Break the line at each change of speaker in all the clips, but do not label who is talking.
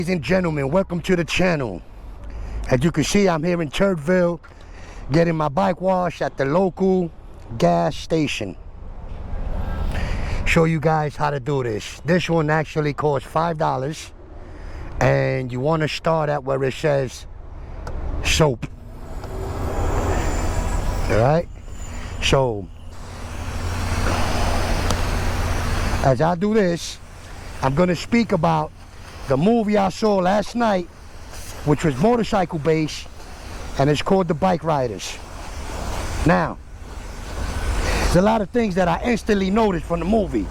Ladies and gentlemen, welcome to the channel. As you can see, I'm here in Turkville getting my bike washed at the local gas station. Show you guys how to do this. This one actually costs $5, and you want to start at where it says soap. Alright, so as I do this, I'm going to speak about the movie I saw last night, which was motorcycle based, and it's called the Bikeriders. Now, there's a lot of things that I instantly noticed from the movie.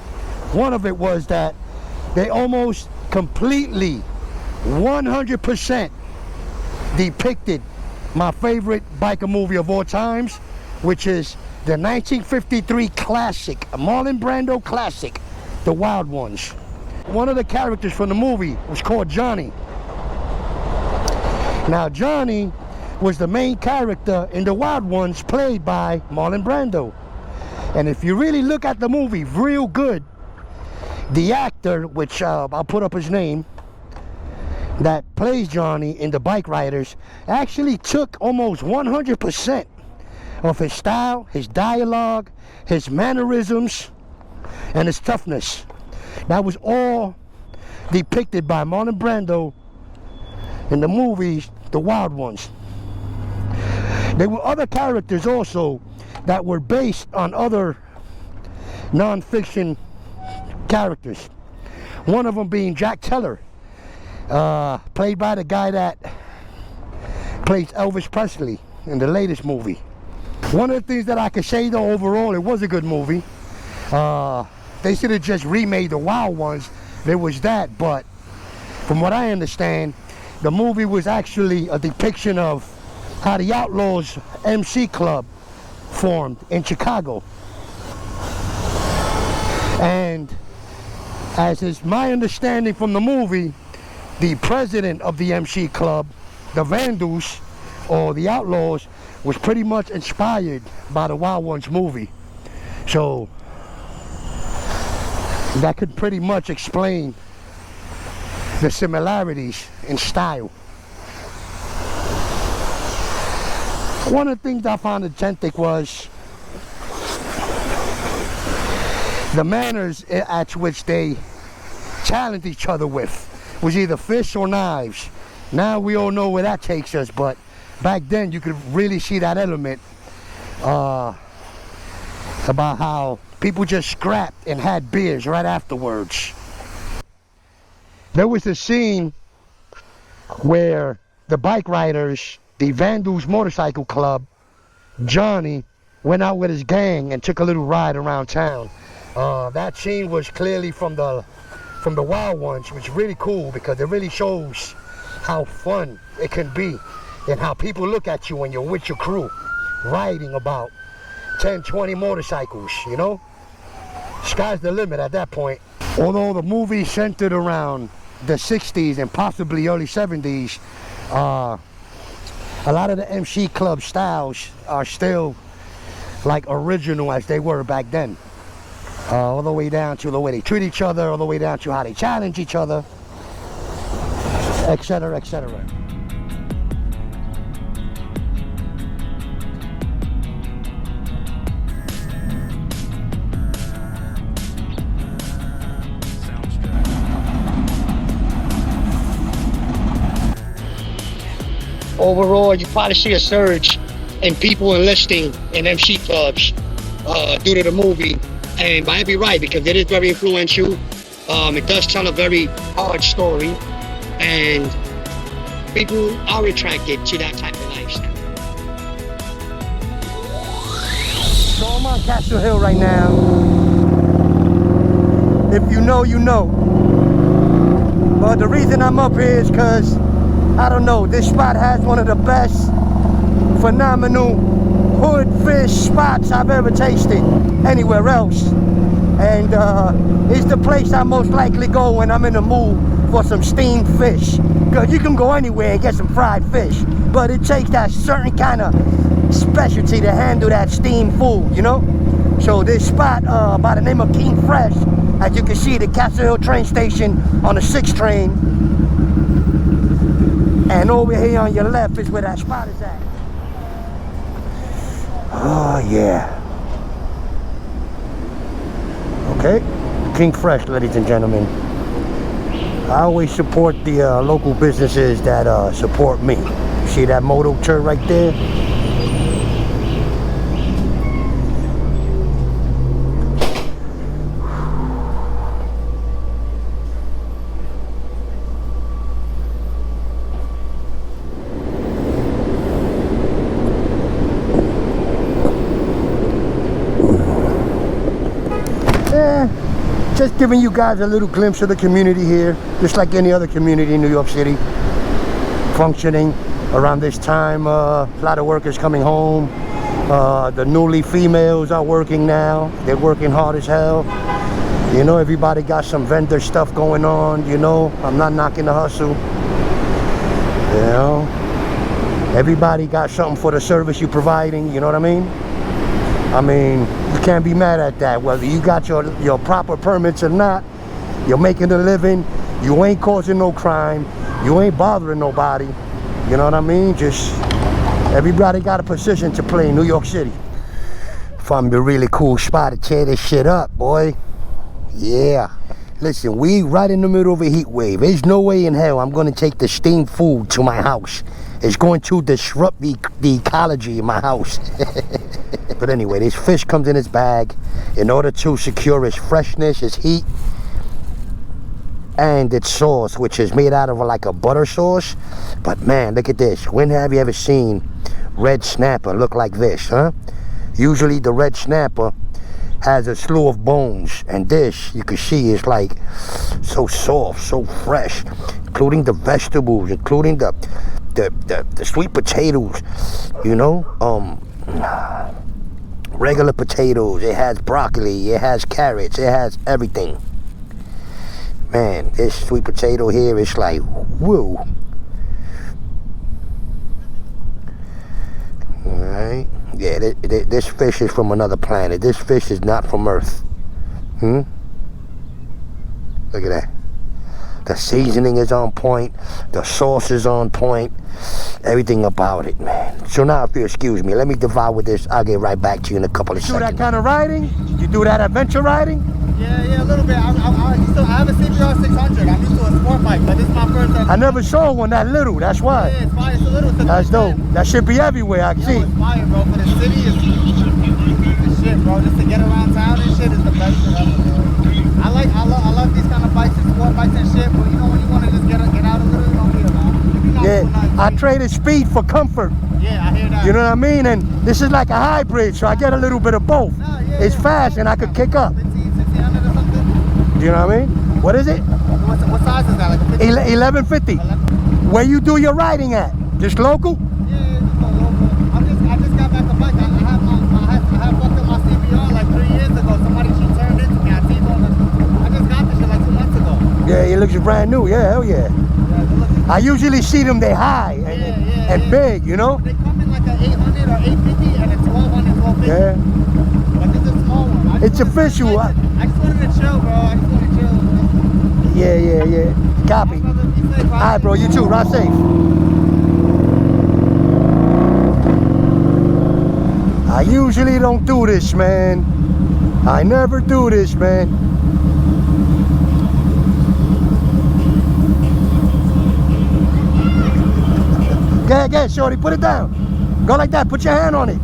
One of it was that they almost completely 100% depicted my favorite biker movie of all times, which is the 1953 classic, a Marlon Brando classic, The Wild Ones. One of the characters from the movie was called Johnny. Now, Johnny was the main character in The Wild Ones, played by Marlon Brando. And if you really look at the movie real good, the actor, which I'll put up his name, that plays Johnny in the Bikeriders, actually took almost 100% of his style, his dialogue, his mannerisms, and his toughness. That was all depicted by Marlon Brando in the movies, The Wild Ones. There were other characters also that were based on other non-fiction characters. One of them being Jack Teller, played by the guy that plays Elvis Presley in the latest movie. One of the things that I could say though, overall, it was a good movie. They should have just remade The Wild Ones. There was that, but from what I understand, the movie was actually a depiction of how the Outlaws MC Club formed in Chicago. And as is my understanding from the movie, the president of the MC Club, the Vandals, or the Outlaws, was pretty much inspired by the Wild Ones movie. So that could pretty much explain the similarities in style. One of the things I found authentic was the manners at which they challenged each other with. Was either fists or knives. Now we all know where that takes us, but back then you could really see that element about how people just scrapped and had beers right afterwards. There was a scene where the Bikeriders, the Vandals Motorcycle Club, Johnny, went out with his gang and took a little ride around town. That scene was clearly from the Wild Ones, which is really cool because it really shows how fun it can be and how people look at you when you're with your crew, riding about 10, 20 motorcycles, you know? Sky's the limit at that point. Although the movie centered around the 60s and possibly early 70s, a lot of the MC Club styles are still like original as they were back then. All the way down to the way they treat each other, all the way down to how they challenge each other, etc., etc. Overall, you probably see a surge in people enlisting in MC clubs due to the movie. And might be right, because it is very influential. It does tell a very hard story, and people are attracted to that type of lifestyle. So I'm on Castle Hill right now. If you know, you know. But the reason I'm up here is because, I don't know, this spot has one of the best phenomenal hood fish spots I've ever tasted anywhere else. And it's the place I most likely go when I'm in the mood for some steamed fish. Because you can go anywhere and get some fried fish, but it takes that certain kind of specialty to handle that steamed food, you know? So this spot by the name of King Fresh, as you can see, the Castle Hill train station on the 6th train, And over here on your left is where that spot is at. Oh, yeah. Okay. King Fresh, ladies and gentlemen. I always support the local businesses that support me. See that Moto turret right there? Just giving you guys a little glimpse of the community here, just like any other community in New York City, functioning around this time. A lot of workers coming home. The newly females are working now. They're working hard as hell. You know, everybody got some vendor stuff going on. You know, I'm not knocking the hustle. You know, everybody got something for the service you're providing. You know what I mean? I mean, you can't be mad at that. Whether you got your proper permits or not, you're making a living, you ain't causing no crime, you ain't bothering nobody. You know what I mean? Just, everybody got a position to play in New York City. Find a really cool spot to tear this shit up, boy. Yeah. Listen, we right in the middle of a heat wave. There's no way in hell I'm gonna take the steamed food to my house. It's going to disrupt the ecology in my house. But anyway, this fish comes in its bag in order to secure its freshness, its heat, and its sauce, which is made out of like a butter sauce. But man, look at this. When have you ever seen red snapper look like this, huh? Usually the red snapper has a slew of bones, and this, you can see, is like so soft, so fresh, including the vegetables, including the sweet potatoes, you know, regular potatoes. It has broccoli, it has carrots, it has everything. Man, this sweet potato here is like, whoa. Alright, yeah, this fish is from another planet. This fish is not from Earth. Look at that. The seasoning is on point, the sauce is on point, everything about it, man. So now, if you excuse me, let me devour this. I'll get right back to you in a couple of seconds. You do that kind of riding? You do that adventure riding?
Yeah, a little bit. I have a CBR 600. I'm used to a sport bike, but this is my first time.
I never saw one that little, that's why.
Yeah, it's fire. It's a little.
That's dope. That should be everywhere, I can see.
It's fire, bro. For the city, it's shit, bro. Just to get around town and shit is the best shit ever, bro. I love these kind of bikes and sport bikes and shit, but you know when you want to just get out a little, you don't need it, man.
Yeah, I traded speed for comfort.
Yeah, I hear that.
You know what I mean? And this is like a hybrid, so I get a little bit of both. It's fast and I could kick up.
1600 or something?
Do you know what I mean? What is it?
What size is that? Like a
1150. Where you do your riding at? Just local?
Yeah, just local. I just got back a bike. I have fucked up my CBR like 3 years ago. Somebody she turned into me. I just got this shit like 2 months ago.
Yeah, it looks brand new. Yeah, hell yeah. I usually see them, they high and big, you know?
They come in like an 800 or 850 and a 1200, 1250.
Yeah.
But this is a small one.
It's official.
I just wanted to chill, bro. I just wanted to chill, bro.
Yeah. Copy. Alright, bro, you too. Ride safe. I usually don't do this, man. I never do this, man. Go ahead, shorty, put it down. Go like that, put your hand on it.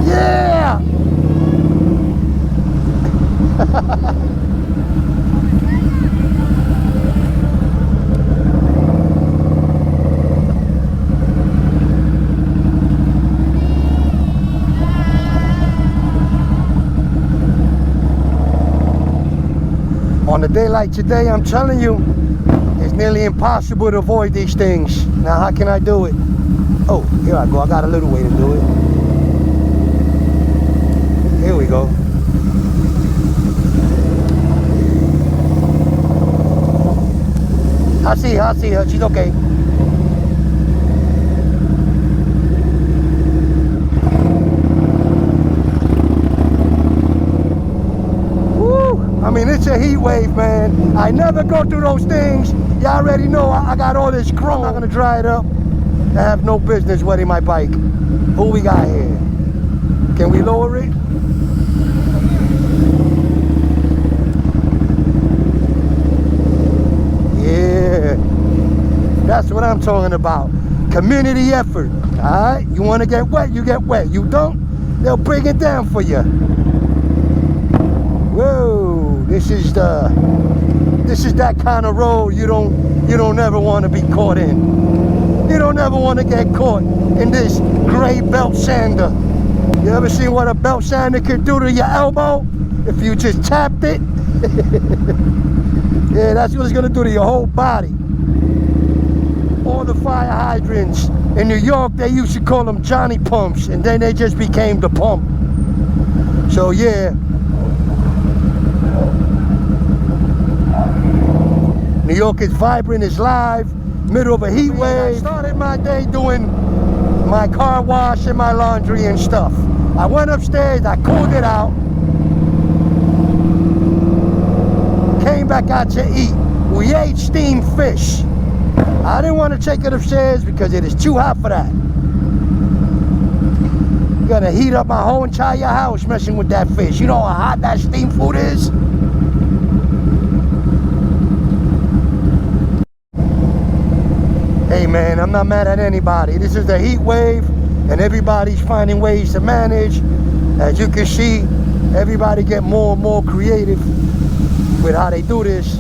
Yeah! On a day like today, I'm telling you, it's nearly impossible to avoid these things. Now, how can I do it? Oh, here I go. I got a little way to do it. Here we go. I see her. She's okay. I mean, it's a heat wave, man. I never go through those things. You already know I got all this chrome. I'm not gonna dry it up. I have no business wetting my bike. Who we got here? Can we lower it? Yeah, that's what I'm talking about. Community effort. All right, you want to get wet, you get wet. You don't, they'll bring it down for you. Whoa, this is that kind of road you don't ever want to be caught in. You don't ever want to get caught in this gray belt sander. You ever seen what a belt sander can do to your elbow if you just tapped it? Yeah, that's what it's gonna do to your whole body. All the fire hydrants in New York, they used to call them Johnny Pumps, and then they just became the pump. So yeah, New York is vibrant, it's live, middle of a heat wave. I started my day doing my car wash and my laundry and stuff. I went upstairs, I cooled it out, came back out to eat. We ate steamed fish. I didn't want to take it upstairs because it is too hot for that. I'm gonna heat up my whole entire house messing with that fish. You know how hot that steamed food is? Hey man, I'm not mad at anybody. This is the heat wave and everybody's finding ways to manage. As you can see, everybody get more and more creative with how they do this.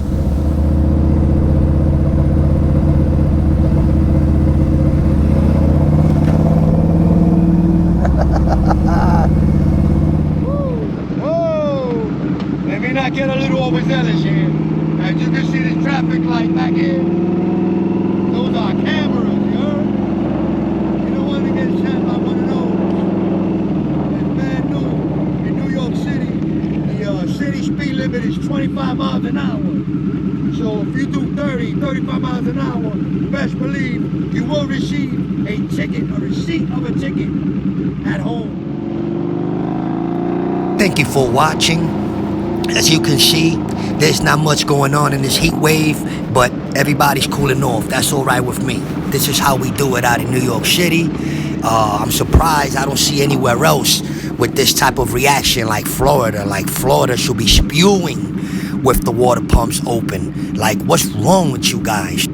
Whoa! Let me not get a little overzealous here. As you can see, this traffic light back here. Those are cameras, you heard? You don't want to get shot by one of those. It's bad news. In New York City, the city speed limit is 25 miles an hour. So if you do 35 miles an hour, best believe you will receive a ticket, a receipt of a ticket at home. Thank you for watching. As you can see, there's not much going on in this heat wave, but everybody's cooling off. That's all right with me. This is how we do it out in New York City. I'm surprised I don't see anywhere else with this type of reaction like Florida. Like Florida should be spewing with the water pumps open. Like, what's wrong with you guys?